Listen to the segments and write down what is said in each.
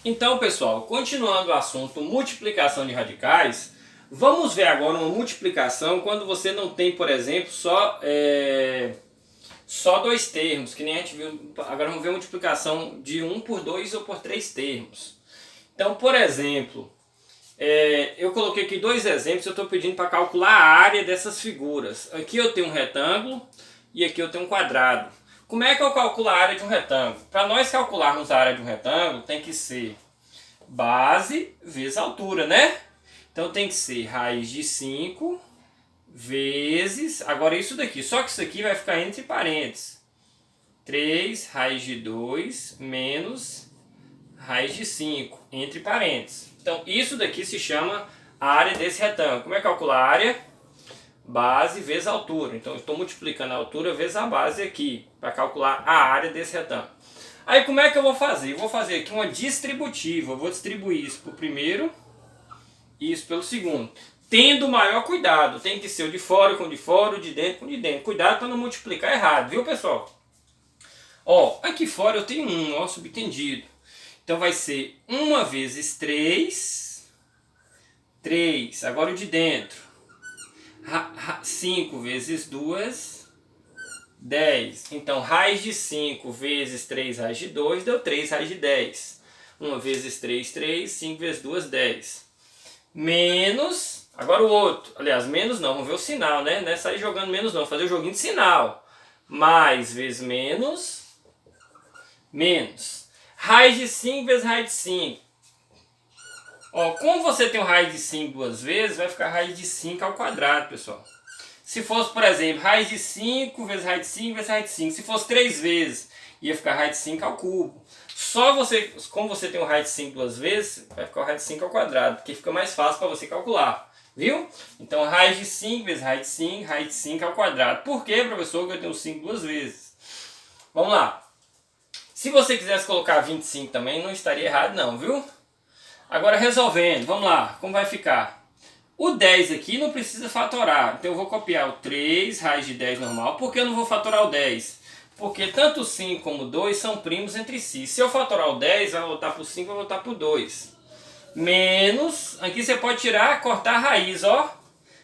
Então, pessoal, continuando o assunto multiplicação de radicais, vamos ver agora uma multiplicação quando você não tem, por exemplo, só dois termos, que nem a gente viu. Agora vamos ver a multiplicação de um por dois ou por três termos. Então, por exemplo, eu coloquei aqui dois exemplos, eu estou pedindo para calcular a área dessas figuras. Aqui eu tenho um retângulo e aqui eu tenho um quadrado. Como é que eu calculo a área de um retângulo? Para nós calcularmos a área de um retângulo, tem que ser base vezes altura, né? Então tem que ser raiz de 5 vezes... Agora isso daqui, só que isso aqui vai ficar entre parênteses. 3 raiz de 2 menos raiz de 5, entre parênteses. Então isso daqui se chama a área desse retângulo. Como é que calcula a área? Base vezes altura. Então eu estou multiplicando a altura vezes a base aqui, para calcular a área desse retângulo. Aí como é que eu vou fazer? Eu vou fazer aqui uma distributiva. Eu vou distribuir isso para o primeiro e isso pelo segundo. Tendo maior cuidado. Tem que ser o de fora com o de fora, o de dentro com o de dentro. Cuidado para não multiplicar errado, viu, pessoal? Ó, aqui fora eu tenho 1, ó, subentendido. Então vai ser 1 vezes 3. 3. Agora o de dentro. 5 vezes 2, 10. Então, raiz de 5 vezes 3 raiz de 2 deu 3 raiz de 10. 1 vezes 3, 3. 5 vezes 2, 10. Menos, agora o outro. Aliás, menos não, vamos ver o sinal, né? Não é sair jogando menos não, fazer o joguinho de sinal. Mais vezes menos, menos. Raiz de 5 vezes raiz de 5. Ó, como você tem o raiz de 5 duas vezes, vai ficar raiz de 5 ao quadrado, pessoal. Se fosse, por exemplo, raiz de 5 vezes raiz de 5 vezes raiz de 5. Se fosse 3 vezes, ia ficar raiz de 5 ao cubo. Só você, como você tem o raiz de 5 duas vezes, vai ficar o raiz de 5 ao quadrado, porque fica mais fácil para você calcular. Viu? Então, raiz de 5 vezes raiz de 5 ao quadrado. Por quê, professor, que eu tenho 5 duas vezes? Vamos lá. Se você quisesse colocar 25 também, não estaria errado não, viu? Agora resolvendo, vamos lá, como vai ficar? O 10 aqui não precisa fatorar, então eu vou copiar o 3 raiz de 10 normal. Por que eu não vou fatorar o 10? Porque tanto o 5 como o 2 são primos entre si. Se eu fatorar o 10, vai voltar para o 5, vai voltar para o 2. Menos, aqui você pode tirar, cortar a raiz, ó.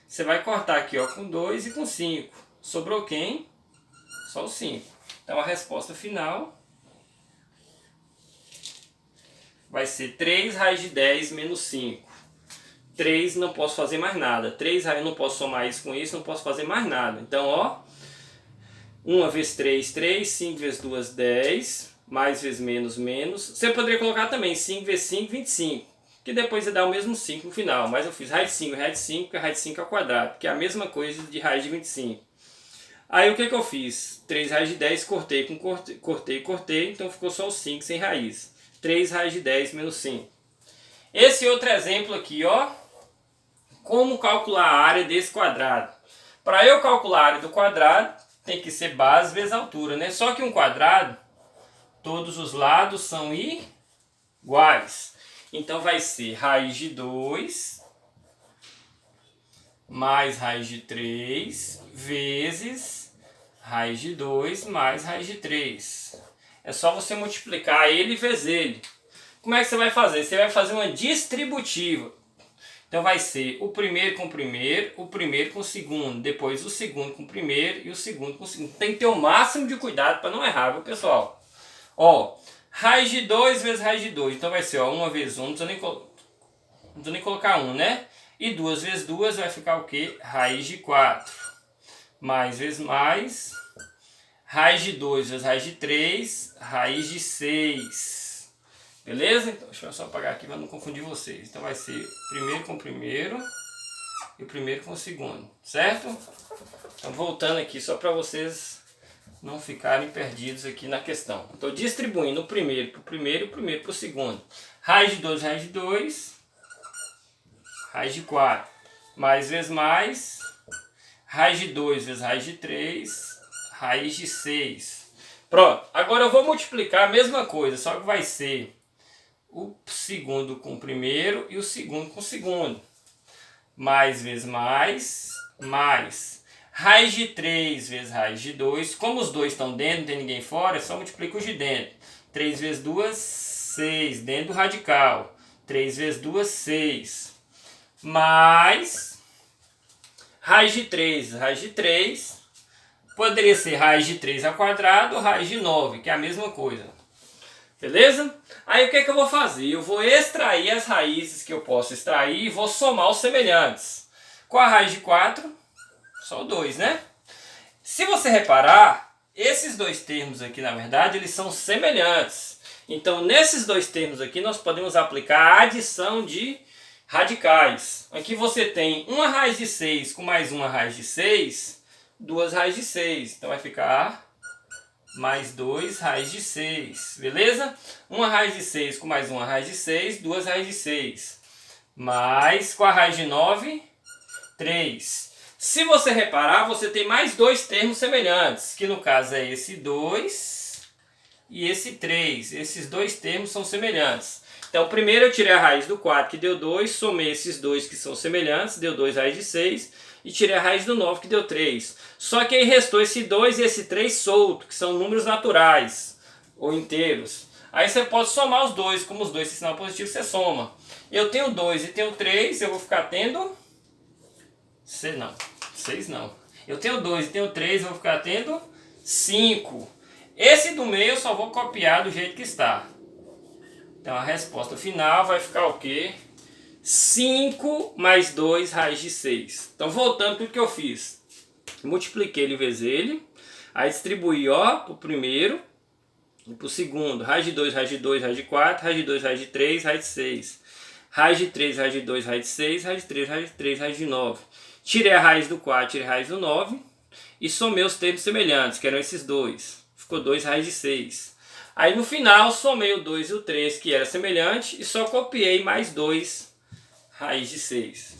Você vai cortar aqui, ó, com 2 e com 5. Sobrou quem? Só o 5. Então a resposta final vai ser 3 raiz de 10 menos 5. 3 não posso fazer mais nada. 3 raiz não posso somar isso com isso, não posso fazer mais nada. Então, ó, 1 vezes 3, 3. 5 vezes 2, 10. Mais vezes menos, menos. Você poderia colocar também 5 vezes 5, 25. Que depois você dá o mesmo 5 no final. Mas eu fiz raiz de 5, raiz de 5, porque raiz de 5 ao quadrado. Que é a mesma coisa de raiz de 25. Aí o que eu fiz? 3 raiz de 10, cortei com cortei. Então ficou só o 5 sem raiz. 3 raiz de 10 menos 5. Esse outro exemplo aqui, ó. Como calcular a área desse quadrado? Para eu calcular a área do quadrado, tem que ser base vezes altura, né? Só que um quadrado, todos os lados são iguais. Então vai ser raiz de 2 mais raiz de 3 vezes raiz de 2 mais raiz de 3. É só você multiplicar ele vezes ele. Como é que você vai fazer? Você vai fazer uma distributiva. Então vai ser o primeiro com o primeiro com o segundo, depois o segundo com o primeiro e o segundo com o segundo. Tem que ter o máximo de cuidado para não errar, viu, pessoal? Ó, raiz de 2 vezes raiz de 2. Então vai ser, ó, 1 vezes 1, não precisa nem colocar 1, né? E 2 vezes 2 vai ficar o quê? Raiz de 4. Mais vezes mais. Raiz de 2 vezes raiz de 3, raiz de 6. Beleza? Então, deixa eu só apagar aqui para não confundir vocês. Então vai ser o primeiro com o primeiro e o primeiro com o segundo, certo? Então voltando aqui só para vocês não ficarem perdidos aqui na questão. Estou distribuindo o primeiro para o primeiro e o primeiro para o segundo. Raiz de 2, raiz de 2, raiz de 4. Mais vezes mais, raiz de 2 vezes raiz de 3, raiz de 6. Pronto, agora eu vou multiplicar a mesma coisa, só que vai ser o segundo com o primeiro e o segundo com o segundo. Mais vezes mais, mais. Raiz de 3 vezes raiz de 2. Como os dois estão dentro, não tem ninguém fora, é só multiplicar os de dentro. 3 vezes 2, 6 dentro do radical. 3 vezes 2, 6. Mais raiz de 3. Raiz de 3 poderia ser raiz de 3 ao quadrado ou raiz de 9, que é a mesma coisa. Beleza? Aí o que é que eu vou fazer? Eu vou extrair as raízes que eu posso extrair e vou somar os semelhantes. Com a raiz de 4, só 2, né? Se você reparar, esses dois termos aqui, na verdade, eles são semelhantes. Então, nesses dois termos aqui, nós podemos aplicar a adição de radicais. Aqui você tem uma raiz de 6 com mais uma raiz de 6, 2 raízes de 6. Então, vai ficar mais 2 raiz de 6. Beleza? Uma raiz de 6 com mais uma raiz de 6, 2 raízes de 6. Mais, com a raiz de 9, 3. Se você reparar, você tem mais dois termos semelhantes, que no caso é esse 2 e esse 3. Esses dois termos são semelhantes. Então, primeiro eu tirei a raiz do 4, que deu 2, somei esses dois que são semelhantes, deu 2 raiz de 6, e tirei a raiz do 9, que deu 3. Só que aí restou esse 2 e esse 3 solto, que são números naturais, ou inteiros. Aí você pode somar os dois, como os dois têm sinal positivo, você soma. Eu tenho 2 e tenho 3, eu vou ficar tendo... 6 não. Eu tenho 2 e tenho 3, eu vou ficar tendo 5. Esse do meio eu só vou copiar do jeito que está. Então a resposta final vai ficar o quê? 5 mais 2 raiz de 6. Então voltando para o que eu fiz. Multipliquei ele vezes ele. Aí distribuí, ó, para o primeiro e para o segundo. Raiz de 2, raiz de 2, raiz de 4, raiz de 2, raiz de 3, raiz de 6. Raiz de 3, raiz de 2, raiz de 6, raiz de 3, raiz de 3, raiz de 9. Tirei a raiz do 4, tirei a raiz do 9 e somei os termos semelhantes, que eram esses dois. Ficou 2 raiz de 6. Aí no final somei o 2 e o 3, que era semelhante, e só copiei mais 2 raiz de 6.